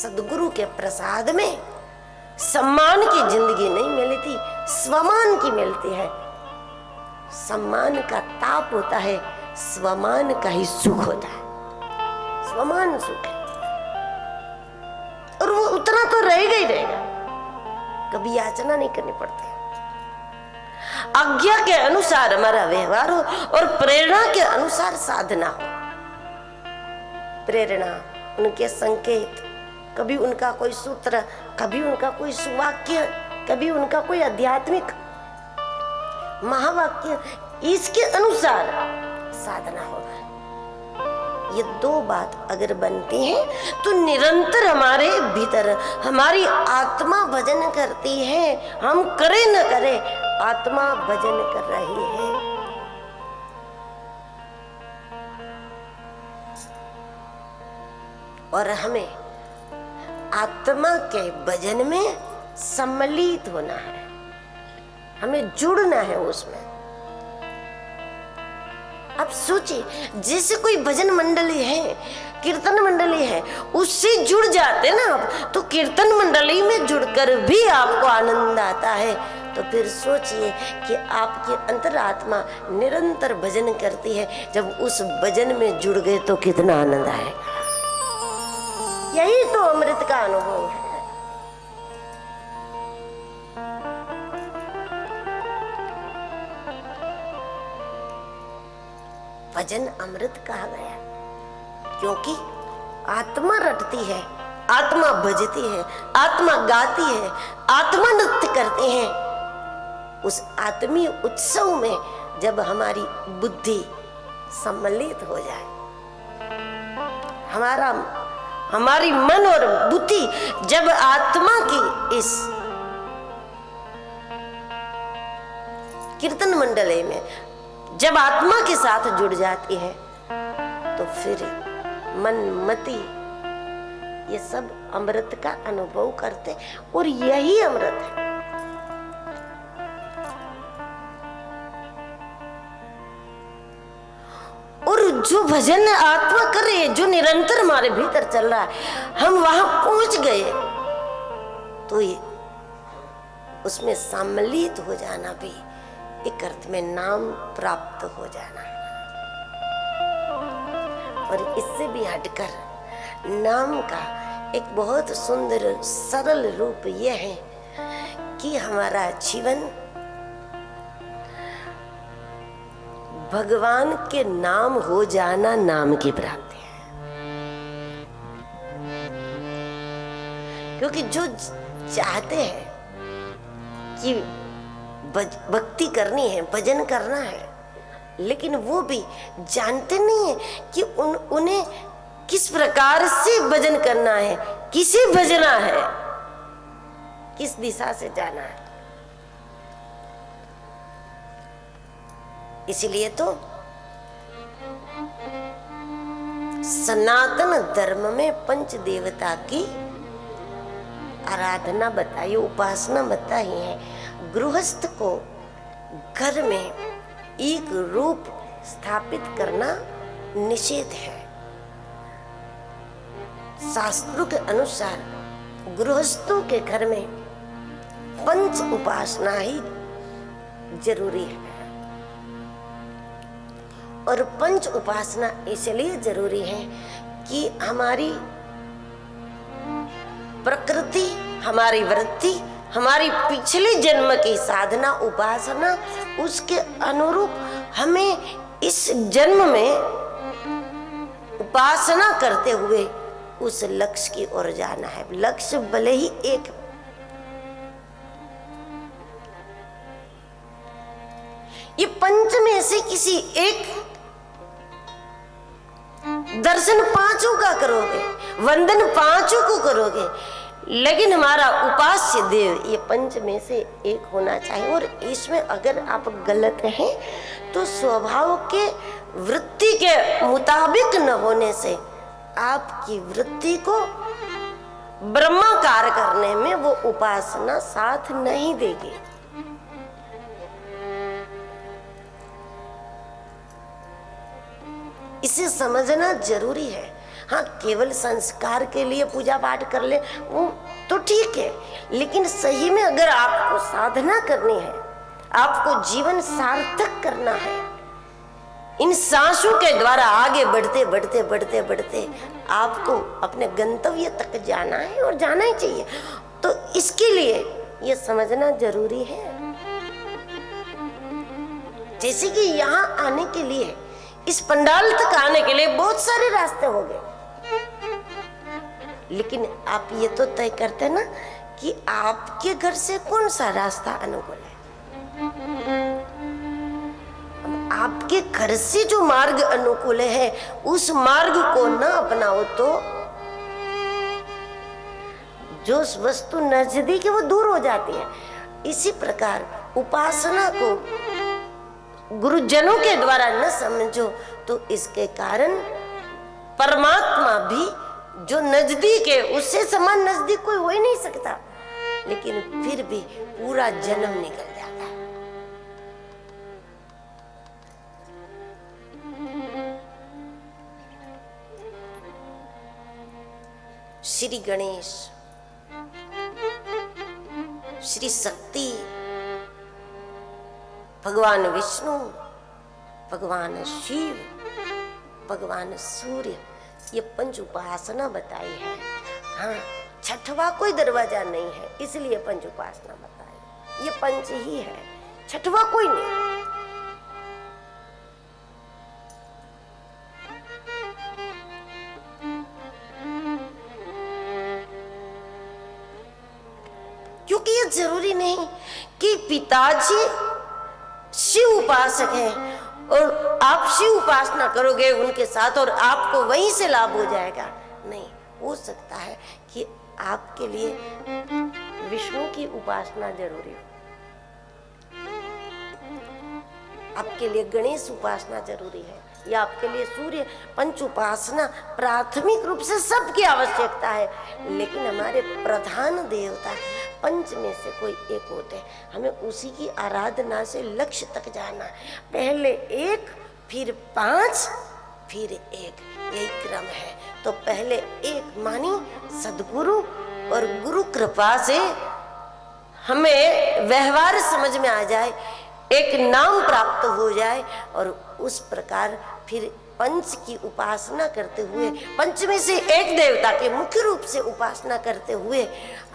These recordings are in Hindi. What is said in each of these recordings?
सदगुरु के प्रसाद में सम्मान की जिंदगी नहीं मिलती, स्वमान की मिलती है। सम्मान का ताप होता है, स्वमान का ही सुख होता है। स्वमान सुख है और वो उतना तो रहेगा ही रहेगा, कभी याचना नहीं करनी पड़ती। आज्ञा के अनुसार हमारा व्यवहार हो और प्रेरणा के अनुसार साधना हो। प्रेरणा, उनके संकेत, कभी उनका कोई सूत्र, कभी उनका कोई सुवाक्य, कभी उनका कोई आध्यात्मिक महावाक्य, इसके अनुसार साधना हो। ये दो बात अगर बनती है तो निरंतर हमारे भीतर हमारी आत्मा भजन करती है। हम करे न करे, आत्मा भजन कर रही है। और हमें आत्मा के भजन में सम्मिलित होना है, हमें जुड़ना है उसमें। अब सोचिए, जैसे कोई भजन मंडली है, कीर्तन मंडली है, उससे जुड़ जाते ना आप, तो कीर्तन मंडली में जुड़कर भी आपको आनंद आता है। तो फिर सोचिए कि आपकी अंतरात्मा निरंतर भजन करती है, जब उस भजन में जुड़ गए तो कितना आनंद आएगा। यही तो अमृत का अनुभव है। भजन अमृत कहा गया क्योंकि आत्मा रटती है, आत्मा भजती है, आत्मा गाती है, आत्मा नृत्य करते हैं। उस आत्मीय उत्सव में जब हमारी बुद्धि सम्मिलित हो जाए, हमारी मन और बुद्धि जब आत्मा की इस कीर्तन मंडली में जब आत्मा के साथ जुड़ जाती है, तो फिर मन मति ये सब अमृत का अनुभव करते, और यही अमृत है। और जो भजन आत्मा कर रही है, जो निरंतर हमारे भीतर चल रहा है, हम वहां पहुंच गए तो ये उसमें सम्मिलित हो जाना भी एक अर्थ में नाम प्राप्त हो जाना है। और इससे भी हटकर नाम का एक बहुत सुंदर सरल रूप यह है कि हमारा जीवन भगवान के नाम हो जाना नाम की प्राप्ति है। क्योंकि जो चाहते हैं कि भक्ति करनी है, भजन करना है, लेकिन वो भी जानते नहीं है कि उन्हें किस प्रकार से भजन करना है, किसे भजना है, किस दिशा से जाना है। इसलिए तो सनातन धर्म में पंच देवता की आराधना बताई, उपासना बताई है। गृहस्थ को घर में एक रूप स्थापित करना निषेध है। शास्त्रों के अनुसार गृहस्थों के घर में पंच उपासना ही जरूरी है। और पंच उपासना इसलिए जरूरी है कि हमारी प्रकृति, हमारी वृत्ति, हमारी पिछले जन्म की साधना उपासना, उसके अनुरूप हमें इस जन्म में उपासना करते हुए उस लक्ष्य की ओर जाना है। लक्ष्य भले ही एक, ये पंच में से किसी एक दर्शन पांचों का करोगे, वंदन पांचों को करोगे, लेकिन हमारा उपास्य देव ये पंच में से एक होना चाहिए। और इसमें अगर आप गलत हैं तो स्वभाव के वृत्ति के मुताबिक न होने से आपकी वृत्ति को ब्रह्माकार करने में वो उपासना साथ नहीं देगी। इसे समझना जरूरी है। हाँ, केवल संस्कार के लिए पूजा पाठ कर ले वो तो ठीक है, लेकिन सही में अगर आपको साधना करनी है, आपको जीवन सार्थक करना है, इन सांसों के द्वारा आगे बढ़ते बढ़ते बढ़ते बढ़ते आपको अपने गंतव्य तक जाना है और जाना ही चाहिए। तो इसके लिए ये समझना जरूरी है। जैसे कि यहाँ आने के लिए, इस पंडाल तक आने के लिए बहुत सारे रास्ते हो गए, लेकिन आप ये तो तय करते ना कि आपके घर से कौन सा रास्ता अनुकूल है। आपके घर से जो मार्ग अनुकूल है उस मार्ग को न अपनाओ तो जो वस्तु नजदीक है वो दूर हो जाती है। इसी प्रकार उपासना को गुरुजनों के द्वारा न समझो तो इसके कारण परमात्मा भी जो नजदीक है उससे समान नजदीक कोई हो ही नहीं सकता, लेकिन फिर भी पूरा जन्म निकल जाता है। श्री गणेश, श्री शक्ति, भगवान विष्णु, भगवान शिव, भगवान सूर्य, ये पंच उपासना बताई है। हाँ, छठवा कोई दरवाजा नहीं है, इसलिए पंच उपासना बताई। ये पंच ही है, छठवा कोई नहीं। क्योंकि ये जरूरी नहीं कि पिताजी शिव उपासक हैं और आप शिव उपासना करोगे उनके साथ और आपको वहीं से लाभ हो जाएगा। नहीं, हो सकता है कि आपके लिए विष्णु की उपासना जरूरी हो, आपके लिए गणेश उपासना जरूरी है, या आपके लिए सूर्य। पंच उपासना प्राथमिक रूप से सबकी आवश्यकता है, लेकिन हमारे प्रधान देवता पंच में से कोई एक होते हैं। हमें उसी की आराधना से लक्ष्य तक जाना है। पहले एक, फिर 5, फिर 1, यही क्रम है। तो पहले एक मानी सद्गुरु और गुरु कृपा से हमें व्यवहार समझ में आ जाए, एक नाम प्राप्त हो जाए, और उस प्रकार फिर पंच की उपासना करते हुए, पंच में से एक देवता के मुख्य रूप से उपासना करते हुए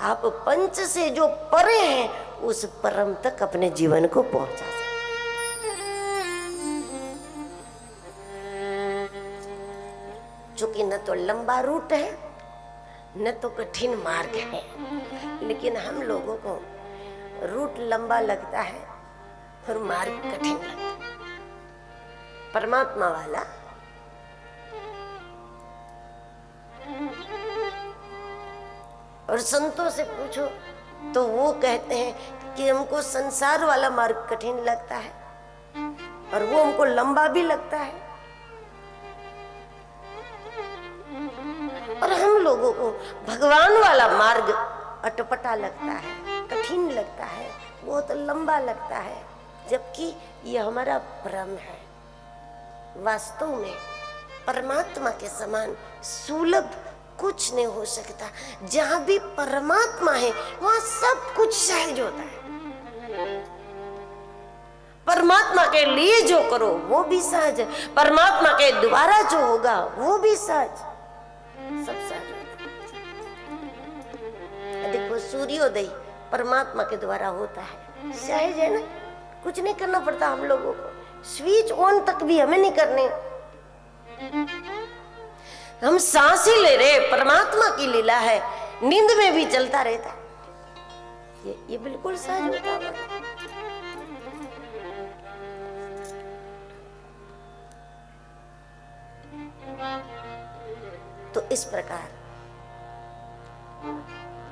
आप पंच से जो परे हैं उस परम तक अपने जीवन को पहुंचा सकते। चूंकि न तो लंबा रूट है न तो कठिन मार्ग है, लेकिन हम लोगों को रूट लंबा लगता है और मार्ग कठिन लगता है। परमात्मा वाला और संतों से पूछो तो वो कहते हैं कि हमको संसार वाला मार्ग कठिन लगता है और वो हमको लंबा भी लगता है, और हम लोगों को भगवान वाला मार्ग अटपटा लगता है, कठिन लगता है, बहुत लंबा लगता है, जबकि ये हमारा भ्रम है। वास्तव में परमात्मा के समान सुलभ कुछ नहीं हो सकता। जहां भी परमात्मा है वहां सब कुछ सहज होता है। परमात्मा के लिए जो करो वो भी सहज, परमात्मा के द्वारा जो होगा वो भी सहज, सब सहज होता है। देखो, सूर्योदय परमात्मा के द्वारा होता है, सहज है ना, कुछ नहीं करना पड़ता हम लोगों को, स्विच ऑन तक भी हमें नहीं करने। हम सांस ही ले रहे, परमात्मा की लीला है, नींद में भी चलता रहता है, ये बिल्कुल सहज होता है। तो इस प्रकार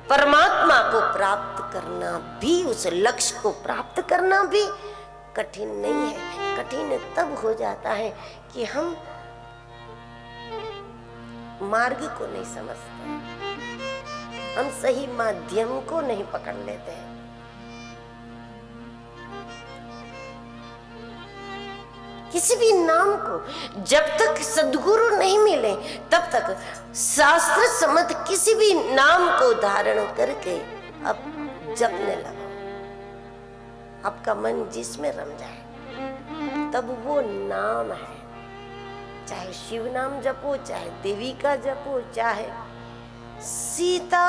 परमात्मा को प्राप्त करना भी, उस लक्ष्य को प्राप्त करना भी कठिन नहीं है। कठिन तब हो जाता है कि हम मार्ग को नहीं समझते, हम सही माध्यम को नहीं पकड़ लेते हैं। किसी भी नाम को जब तक सद्गुरु नहीं मिले तब तक शास्त्र सम्मत किसी भी नाम को धारण करके अब जपने लगो। आपका मन जिसमें रम जाए तब वो नाम है। चाहे शिव नाम जपो, चाहे देवी का जपो, चाहे सीता